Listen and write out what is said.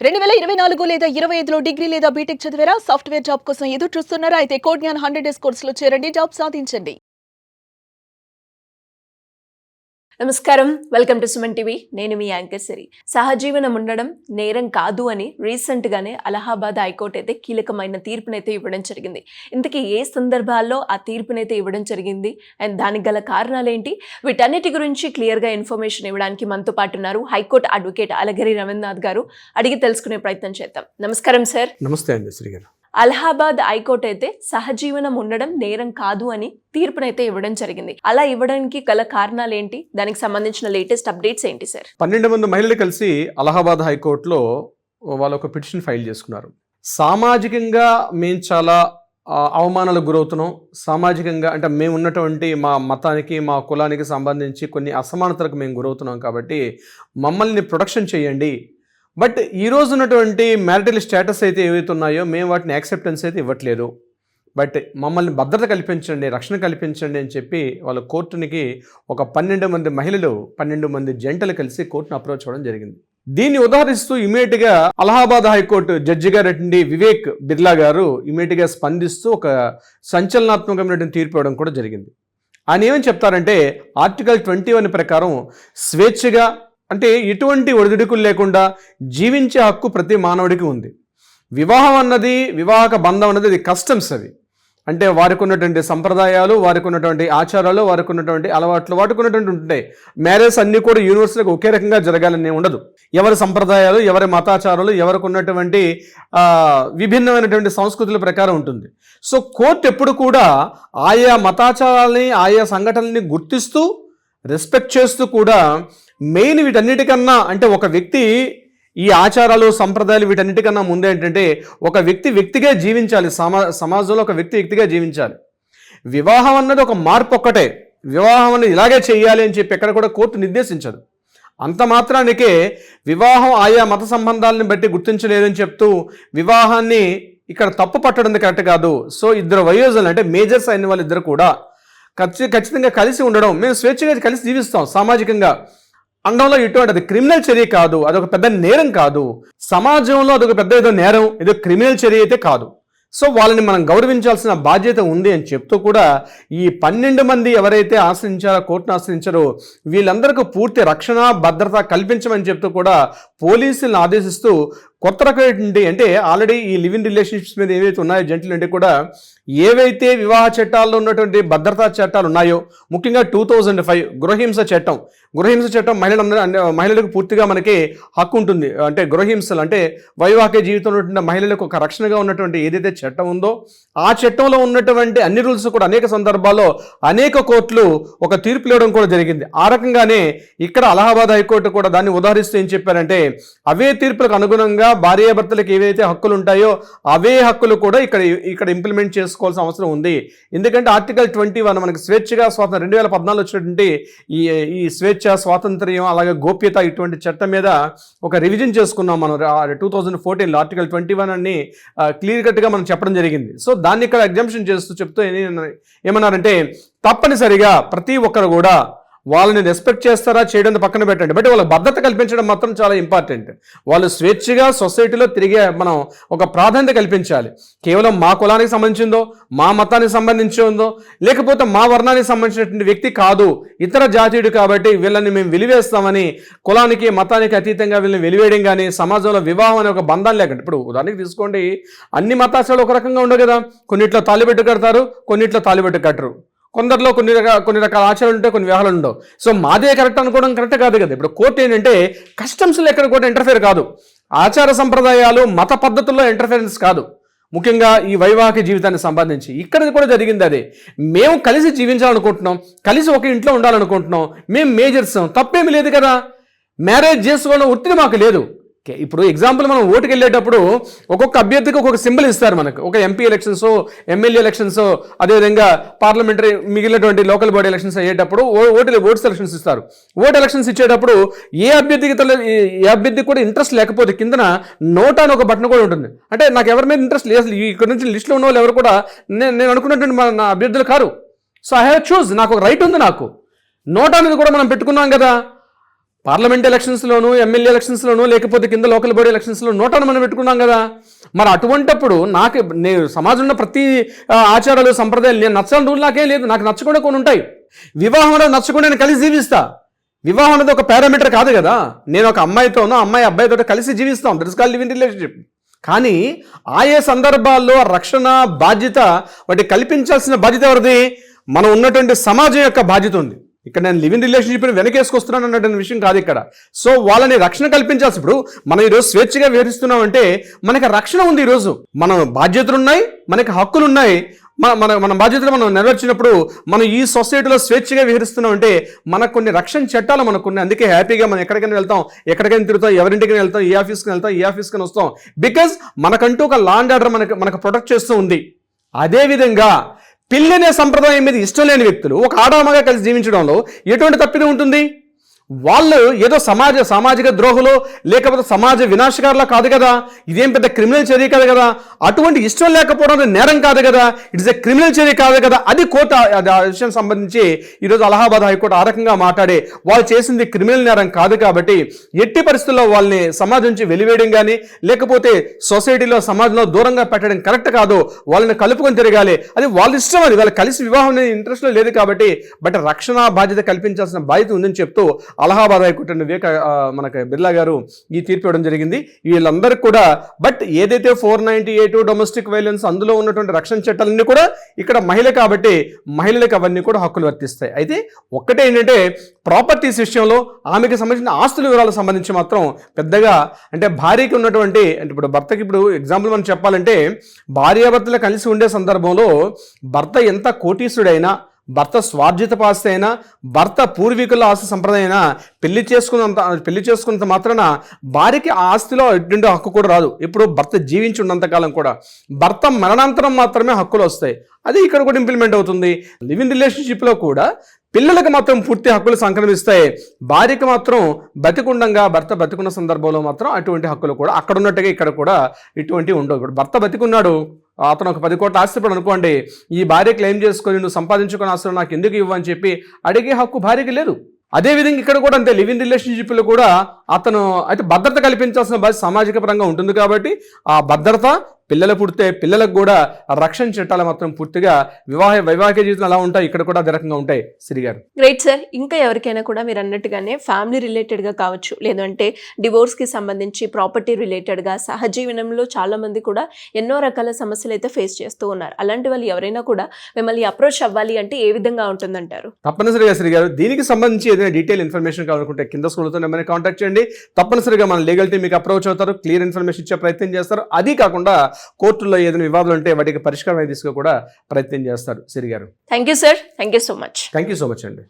2024 లేదా 25లో డిగ్రీ లేదా బీటెక్ చదివారా? సాఫ్ట్‌వేర్ జాబ్ కోసం ఎదురు చూస్తున్నారా? అయితే కోడ్ జ్ఞాన్ 100 డేస్ కోర్సులో చేరండి, జాబ్ సాధించండి. నమస్కారం, వెల్కమ్ టు సుమన్ టీవీ. నేను మీ యాంకర్ సిరి. సహజీవనం ఉండడం నేరం కాదు అని రీసెంట్ గానే అలహాబాద్ హైకోర్టు అయితే కీలకమైన తీర్పునైతే ఇవ్వడం జరిగింది. ఇంతకీ ఏ సందర్భాల్లో ఆ తీర్పునైతే ఇవ్వడం జరిగింది అండ్ దానికి గల కారణాలు ఏంటి, వీటన్నిటి గురించి క్లియర్ గా ఇన్ఫర్మేషన్ ఇవ్వడానికి మనతో పాటు ఉన్నారు హైకోర్టు అడ్వకేట్ అలగిరి రవీంద్రనాథ్ గారు. అడిగి తెలుసుకునే ప్రయత్నం చేద్దాం. నమస్కారం సార్. నమస్తే అండి శ్రీ గారు. అలహాబాద్ హైకోర్టు అయితే సహజీవనం ఉండడం నేరం కాదు అని తీర్పునైతే ఇవ్వడం జరిగింది. అలా ఇవ్వడానికి గల కారణాలు ఏంటి, దానికి సంబంధించిన లేటెస్ట్ అప్డేట్స్ ఏంటి సార్? 12 మంది మహిళలు కలిసి అలహాబాద్ హైకోర్టులో వాళ్ళు ఒక పిటిషన్ ఫైల్ చేసుకున్నారు. సామాజికంగా మేము చాలా అవమానాలకు గురవుతున్నాం. సామాజికంగా అంటే మేము ఉన్నటువంటి మా మతానికి మా కులానికి సంబంధించి కొన్ని అసమానతలకు మేము గురవుతున్నాం కాబట్టి మమ్మల్ని ప్రొటెక్షన్ చేయండి. బట్ ఈరోజు ఉన్నటువంటి మ్యారిటల్ స్టేటస్ అయితే ఏవైతే ఉన్నాయో మేము వాటిని యాక్సెప్టెన్స్ అయితే ఇవ్వట్లేదు. బట్ మమ్మల్ని భద్రత కల్పించండి, రక్షణ కల్పించండి అని చెప్పి వాళ్ళ కోర్టునికి ఒక 12 మంది మహిళలు 12 మంది జంటలు కలిసి కోర్టును అప్రోచ్ అవ్వడం జరిగింది. దీన్ని ఉదాహరిస్తూ ఇమీడియట్గా అలహాబాద్ హైకోర్టు జడ్జి గారు వివేక్ బిర్లా గారు ఇమీడియట్గా స్పందిస్తూ ఒక సంచలనాత్మకమైనటువంటి తీర్పు ఇవ్వడం కూడా జరిగింది. ఆయన ఏమని చెప్తారంటే, ఆర్టికల్ 21 ప్రకారం స్వేచ్ఛగా అంటే ఎటువంటి ఒడిదుడుకులు లేకుండా జీవించే హక్కు ప్రతి మానవుడికి ఉంది. వివాహం అన్నది, వివాహక బంధం అన్నది అది కస్టమ్స్. అవి అంటే వారికి ఉన్నటువంటి సంప్రదాయాలు, వారికి ఉన్నటువంటి ఆచారాలు, వారికి ఉన్నటువంటి అలవాట్లు, వాటికి ఉన్నటువంటి ఉంటాయి. మ్యారేజ్ అన్నీ కూడా యూనివర్సల్గా ఒకే రకంగా జరగాలని ఉండదు. ఎవరి సంప్రదాయాలు, ఎవరి మతాచారాలు, ఎవరికి ఉన్నటువంటి విభిన్నమైనటువంటి సంస్కృతుల ప్రకారం ఉంటుంది. సో కోర్టు ఎప్పుడు కూడా ఆయా మతాచారాలని, ఆయా సంఘటనల్ని గుర్తిస్తూ రెస్పెక్ట్ చేస్తూ కూడా మెయిన్ వీటన్నిటికన్నా అంటే ఒక వ్యక్తి ఈ ఆచారాలు, సంప్రదాయాలు వీటన్నిటికన్నా ముందు ఏంటంటే ఒక వ్యక్తిగా జీవించాలి. సమాజంలో ఒక వ్యక్తిగా జీవించాలి. వివాహం అన్నది ఒక మార్పు ఒక్కటే. వివాహం అన్నది ఇలాగే చేయాలి అని చెప్పి ఎక్కడ కూడా కోర్టు నిర్దేశించదు. అంత మాత్రానికే వివాహం ఆయా మత సంబంధాలను బట్టి గుర్తించలేదని చెప్తూ వివాహాన్ని ఇక్కడ తప్పు పట్టడం కరెక్ట్ కాదు. సో ఇద్దరు వయోజనులు అంటే మేజర్స్ అయిన వాళ్ళిద్దరు కూడా ఖచ్చితంగా కలిసి ఉండడం, మేము స్వేచ్ఛగా కలిసి జీవిస్తాం సామాజికంగా అండంలో ఇటువంటి అది క్రిమినల్ చర్య కాదు, అదొక పెద్ద నేరం కాదు. సమాజంలో అదొక పెద్ద ఏదో నేరం, ఏదో క్రిమినల్ చర్య అయితే కాదు. సో వాళ్ళని మనం గౌరవించాల్సిన బాధ్యత ఉంది అని చెప్తూ కూడా ఈ 12 మంది ఎవరైతే ఆశ్రయించారో, కోర్టును ఆశ్రయించారో వీళ్ళందరికీ పూర్తి రక్షణ, భద్రత కల్పించమని చెప్తూ కూడా పోలీసులను ఆదేశిస్తూ కొత్త రకమైనటువంటి అంటే ఆల్రెడీ ఈ లివ్ ఇన్ రిలేషన్షిప్స్ మీద ఏవైతే ఉన్నాయో జంటలు అంటే కూడా ఏవైతే వివాహ చట్టాల్లో ఉన్నటువంటి భద్రతా చట్టాలు ఉన్నాయో, ముఖ్యంగా 2005 గృహహింస చట్టం మహిళలకు పూర్తిగా మనకి హక్కు ఉంటుంది. అంటే గృహహింసలు అంటే వైవాహిక జీవితంలో ఉన్న మహిళలకు ఒక రక్షణగా ఉన్నటువంటి ఏదైతే చట్టం ఉందో ఆ చట్టంలో ఉన్నటువంటి అన్ని రూల్స్ కూడా అనేక సందర్భాల్లో అనేక కోర్టులు ఒక తీర్పులు ఇవ్వడం కూడా జరిగింది. ఆ రకంగానే ఇక్కడ అలహాబాద్ హైకోర్టు కూడా దాన్ని ఉదాహరిస్తూ ఏం చెప్పారంటే, అవే తీర్పులకు అనుగుణంగా భార్యాభర్తలకు ఏవైతే హక్కులు ఉంటాయో అవే హక్కులు కూడా ఇక్కడ ఇంప్లిమెంట్ చేసుకోవాల్సిన అవసరం ఉంది. ఎందుకంటే ఆర్టికల్ 21 మనకి స్వేచ్ఛగా 2014 వచ్చినటువంటి ఈ స్వేచ్ఛ, స్వాతంత్ర్యం, అలాగే గోప్యత ఇటువంటి చట్టం మీద ఒక రివిజన్ చేసుకున్నాం మనం 2014లో. ఆర్టికల్ 21 అన్ని క్లియర్ కట్గా మనం చెప్పడం జరిగింది. సో దాన్ని ఇక్కడ ఎగ్జామ్షన్ చెప్తూ ఏమన్నారంటే, తప్పనిసరిగా ప్రతి ఒక్కరు కూడా వాళ్ళని రెస్పెక్ట్ చేస్తారా చేయడం పక్కన పెట్టండి, బట్ వాళ్ళకి భద్రత కల్పించడం మాత్రం చాలా ఇంపార్టెంట్. వాళ్ళు స్వేచ్ఛగా సొసైటీలో తిరిగే మనం ఒక ప్రాధాన్యత కల్పించాలి. కేవలం మా కులానికి సంబంధించిందో, మా మతానికి సంబంధించి ఉందో, లేకపోతే మా వర్ణానికి సంబంధించినటువంటి వ్యక్తి కాదు, ఇతర జాతీయుడు కాబట్టి వీళ్ళని మేము వెలివేస్తామని కులానికి, మతానికి అతీతంగా వీళ్ళని వెలివేయడం కానీ, సమాజంలో వివాహం అనే ఒక బంధం లేకుండా. ఇప్పుడు ఉదాహరణకి తీసుకోండి, అన్ని మతాచారాలు ఒక రకంగా ఉండవు కదా. కొన్నిట్లో తాళిబెట్టు కడతారు, కొన్నిట్లో తాళిబెట్టు కట్టరు. కొందరిలో కొన్ని రకాల ఆచారాలు ఉంటాయి, కొన్ని వ్యవహారాలు ఉండవు. సో మాదే కరెక్ట్ అనుకోవడం కరెక్ట్ కాదు కదా. ఇప్పుడు కోర్టు ఏంటంటే కస్టమ్స్లో ఎక్కడ కూడా ఇంటర్ఫేర్ కాదు, ఆచార సంప్రదాయాలు, మత పద్ధతుల్లో ఇంటర్ఫేరెన్స్ కాదు. ముఖ్యంగా ఈ వైవాహిక జీవితానికి సంబంధించి ఇక్కడ కూడా జరిగింది అదే. మేము కలిసి జీవించాలనుకుంటున్నాం, కలిసి ఒక ఇంట్లో ఉండాలనుకుంటున్నాం, మేము మేజర్స్, తప్పేమి లేదు కదా. మ్యారేజ్ చేసుకోవడం ఒత్తిడి మాకు లేదు. ఇప్పుడు ఎగ్జాంపుల్ మనం ఓటుకి వెళ్ళేటప్పుడు ఒక్కొక్క అభ్యర్థికి ఒక్కొక్క సింబల్ ఇస్తారు మనకు. ఒక ఎంపీ ఎలక్షన్స్, ఎమ్మెల్యే ఎలక్షన్స్, అదేవిధంగా పార్లమెంటరీ మిగిలినటువంటి లోకల్ బాడీ ఎలక్షన్స్ అయ్యేటప్పుడు ఓట్స్ ఎలక్షన్స్ ఇస్తారు. ఓట్ ఎలక్షన్స్ ఇచ్చేటప్పుడు ఏ అభ్యర్థికి కూడా ఇంట్రెస్ట్ లేకపోతే కిందన నోట్ అని ఒక బటన్ కూడా ఉంటుంది. అంటే నాకు ఎవరి మీద ఇంట్రెస్ట్ లేదు, ఇక్కడ నుంచి లిస్టులో ఉన్న వాళ్ళు ఎవరు కూడా నేను అనుకున్నటువంటి నా అభ్యర్థులు car. So I have choose, నాకు ఒక రైట్ ఉంది. నాకు నోట్ అనేది కూడా మనం పెట్టుకున్నాం కదా. పార్లమెంట్ ఎలక్షన్స్లోను, ఎమ్మెల్యే ఎలక్షన్స్లోను, లేకపోతే కింద లోకల్ బాడీ ఎలక్షన్స్లో నోటాను మనం పెట్టుకున్నాం కదా. మరి అటువంటప్పుడు నేను సమాజంలో ప్రతి ఆచారాలు సంప్రదాయాలు నేను నచ్చని రూల్ నాకేం లేదు, నాకు నచ్చకుండా కొన్ని ఉంటాయి. వివాహంలో నచ్చకుండా నేను కలిసి జీవిస్తా. వివాహం అనేది ఒక పారామీటర్ కాదు కదా. నేను ఒక అమ్మాయితోనో అమ్మాయి అబ్బాయితో కలిసి జీవిస్తాం, that is called live in relationship. కానీ ఆయా సందర్భాల్లో రక్షణ బాధ్యత వాటి కల్పించాల్సిన బాధ్యత ఎవరిది? మనం ఉన్నటువంటి సమాజం యొక్క బాధ్యత ఉంది. ఇక్కడ నేను లివ్ ఇన్ రిలేషన్షిప్ని వెనకేసుకొస్తున్నాను అన్నటువంటి విషయం కాదు ఇక్కడ. సో వాళ్ళని రక్షణ కల్పించాల్సి, ఇప్పుడు మనం ఈరోజు స్వేచ్ఛగా విహరిస్తున్నామంటే మనకి రక్షణ ఉంది. ఈరోజు మన బాధ్యతలు ఉన్నాయి, మనకి హక్కులు ఉన్నాయి. మన బాధ్యతలు మనం నెరవేర్చినప్పుడు మనం ఈ సొసైటీలో స్వేచ్ఛగా విహరిస్తున్నాం అంటే మనకు కొన్ని రక్షణ చట్టాలు మనకున్నాయి. అందుకే హ్యాపీగా మనం ఎక్కడికైనా వెళ్తాం, ఎక్కడికైనా తిరుగుతాం, ఎవరింటికి వెళ్తాం, ఈ ఆఫీస్కి వెళ్తాం, ఈ ఆఫీస్కి వస్తాం. బికాజ్ మనకంటూ ఒక లా అండ్ ఆర్డర్ మనకు ప్రొటెక్ట్ చేస్తూ ఉంది. అదేవిధంగా పెళ్ళనే సంప్రదాయం మీద ఇష్టం లేని వ్యక్తులు ఒక ఆడామగా కలిసి జీవించడంలో ఎటువంటి తప్పిదం ఉంటుంది? వాళ్ళు ఏదో సామాజిక ద్రోహులు లేకపోతే సమాజ వినాశకారులా కాదు కదా. ఇదేం పెద్ద క్రిమినల్ చర్య కాదు కదా. అటువంటి ఇష్టం లేకపోవడం నేరం కాదు కదా, ఇట్స్ ఎ క్రిమినల్ చర్య కాదు కదా. అది కోర్టు ఆ విషయం సంబంధించి ఈరోజు అలహాబాద్ హైకోర్టు ఆ రకంగా మాట్లాడే వాళ్ళు చేసింది క్రిమినల్ నేరం కాదు కాబట్టి ఎట్టి పరిస్థితుల్లో వాళ్ళని సమాజం నుంచి వెలివేయడం కానీ లేకపోతే సొసైటీలో సమాజంలో దూరంగా పెట్టడం కరెక్ట్ కాదు. వాళ్ళని కలుపుకొని తిరగాలి, అది వాళ్ళ ఇష్టం. అది వాళ్ళు కలిసి వివాహం అనేది ఇంట్రెస్ట్లో లేదు కాబట్టి బట్ రక్షణ బాధ్యత కల్పించాల్సిన బాధ్యత ఉందని చెప్తూ అలహాబాద్ హైకోర్టు మనకి బిర్లా గారు ఈ తీర్పు ఇవ్వడం జరిగింది. వీళ్ళందరికీ కూడా బట్ ఏదైతే 498 డొమెస్టిక్ వైలెన్స్ అందులో ఉన్నటువంటి రక్షణ చట్టాలన్నీ కూడా ఇక్కడ మహిళ కాబట్టి మహిళలకు అవన్నీ కూడా హక్కులు వర్తిస్తాయి. అయితే ఒక్కటే ఏంటంటే ప్రాపర్టీస్ విషయంలో ఆమెకి సంబంధించిన ఆస్తుల వివరాలకు సంబంధించి మాత్రం పెద్దగా అంటే భార్యకి ఉన్నటువంటి అంటే ఇప్పుడు భర్తకి ఇప్పుడు ఎగ్జాంపుల్ మనం చెప్పాలంటే భార్యాభర్తలు కలిసి ఉండే సందర్భంలో భర్త ఎంత కోటీసుడైనా, భర్త స్వార్జిత ఆస్తి అయినా, భర్త పూర్వీకుల ఆస్తి సంప్రదాయం అయినా పెళ్లి చేసుకున్నంత మాత్రాన భార్యకి ఆ ఆస్తిలో ఎటువంటి హక్కు కూడా రాదు. ఇప్పుడు భర్త జీవించి ఉన్నంతకాలం కూడా భర్త మరణాంతరం మాత్రమే హక్కులు వస్తాయి. అది ఇక్కడ కూడా ఇంప్లిమెంట్ అవుతుంది. లివ్ ఇన్ రిలేషన్షిప్లో కూడా పిల్లలకు మాత్రం పూర్తి హక్కులు సంక్రమిస్తాయి. భార్యకి మాత్రం భర్త బతికున్న సందర్భంలో మాత్రం అటువంటి హక్కులు కూడా అక్కడ ఉన్నట్టుగా ఇక్కడ కూడా ఇటువంటివి ఉండవు. ఇప్పుడు భర్త బతికున్నాడు, అతను ఒక 10 కోట్ల ఆస్తిపడు అనుకోండి, ఈ భార్య క్లెయిమ్ చేసుకొని నువ్వు సంపాదించుకున్న ఆస్తులు నాకు ఎందుకు ఇవ్వని చెప్పి అడిగే హక్కు భార్యకి లేదు. అదేవిధంగా ఇక్కడ కూడా అంతే. లివ్ ఇన్ రిలేషన్షిప్లో కూడా అతను అయితే భద్రత కల్పించాల్సిన బాధ్యత సామాజిక పరంగా ఉంటుంది కాబట్టి ఆ భద్రత పిల్లలు పుడితే పిల్లలకు కూడా రక్షణ చట్టాలు మాత్రం పూర్తిగా వైవాహిక జీవితం ఎలా ఉంటాయి ఇక్కడ కూడా అదే రకంగా ఉంటాయి. సిరి గారు గ్రేట్ సార్. ఇంకా ఎవరికైనా కూడా మీరు అన్నట్టుగానే ఫ్యామిలీ రిలేటెడ్గా కావచ్చు, లేదంటే డివోర్స్కి సంబంధించి ప్రాపర్టీ రిలేటెడ్గా సహజీవనంలో చాలా మంది కూడా ఎన్నో రకాల సమస్యలు అయితే ఫేస్ చేస్తూ ఉన్నారు. అలాంటి వాళ్ళు ఎవరైనా కూడా మిమ్మల్ని అప్రోచ్ అవ్వాలి అంటే ఏ విధంగా ఉంటుందంటారు? తప్పనిసరిగా శ్రీ గారు దీనికి సంబంధించి ఏదైనా డీటెయిల్ ఇన్ఫర్మేషన్ కావాలనుకుంటే కింద స్కూల్తో నెంబర్ని కాంటాక్ట్ చేయండి. తప్పనిసరిగా మన లీగల్ టీం మీకు అప్రోచ్ అవుతారు, క్లియర్ ఇన్ఫర్మేషన్ ఇచ్చే ప్రయత్నం చేస్తారు. అది కాకుండా కోర్టులో ఏదైనా వివాదాలు ఉంటే వాటికి పరిష్కారం తీసుకో కూడా ప్రయత్నం చేస్తారు. సిరి గారు thank you sir. Thank you so much. Thank you so much అండి.